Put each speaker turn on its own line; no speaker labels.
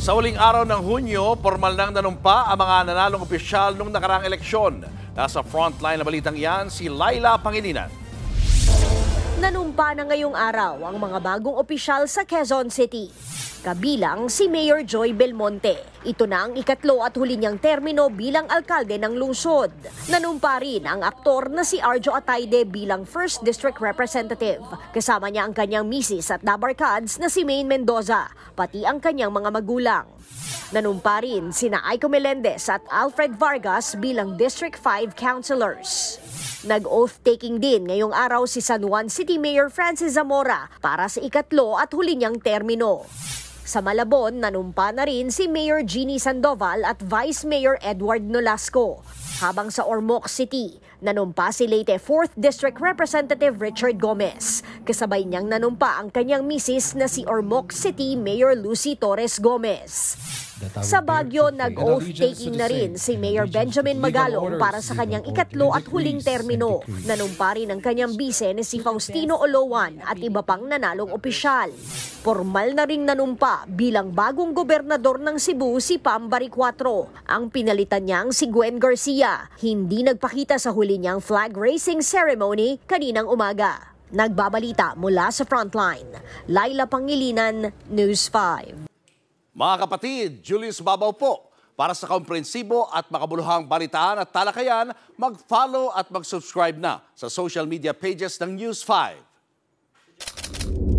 Sa huling araw ng Hunyo, formal nang nanumpa ang mga nanalong opisyal nung nakaraang eleksyon. Nasa frontline na balitang iyan, si Laila Pangilinan.
Nanumpa na ngayong araw ang mga bagong opisyal sa Quezon City. Kabilang si Mayor Joy Belmonte. Ito na ang ikatlo at huli niyang termino bilang alkalde ng lungsod. Nanumpa rin ang aktor na si Arjo Atayde bilang 1st District Representative. Kasama niya ang kanyang misis at dabarkads na si Maine Mendoza, pati ang kanyang mga magulang. Nanumpa rin sina Aiko Melendez at Alfred Vargas bilang District 5 councilors. Nag-oath-taking din ngayong araw si San Juan City Mayor Francis Zamora para sa ikatlo at huli niyang termino. Sa Malabon, nanumpa na rin si Mayor Jeannie Sandoval at Vice Mayor Edward Nolasco. Habang sa Ormoc City, nanumpa si Leyte 4th District Representative Richard Gomez. Kasabay niyang nanumpa ang kanyang misis na si Ormoc City Mayor Lucy Torres Gomez. Sa Baguio, nag-oath-taking na rin si Mayor Benjamin Magalong para sa kanyang ikatlo at huling termino. Nanumpa rin ang kanyang bise na si Faustino Olowan at iba pang nanalong opisyal. Formal na ring nanumpa bilang bagong gobernador ng Cebu si Pam Bariccuatro. Ang pinalitan niyang si Gwen Garcia. Hindi nagpakita sa huli niyang flag raising ceremony kaninang umaga. Nagbabalita mula sa Frontline, Laila Pangilinan, News 5.
Mga kapatid, Julius Babaw po. Para sa komprehensibo at makabuluhang balitaan at talakayan, mag-follow at mag-subscribe na sa social media pages ng News 5.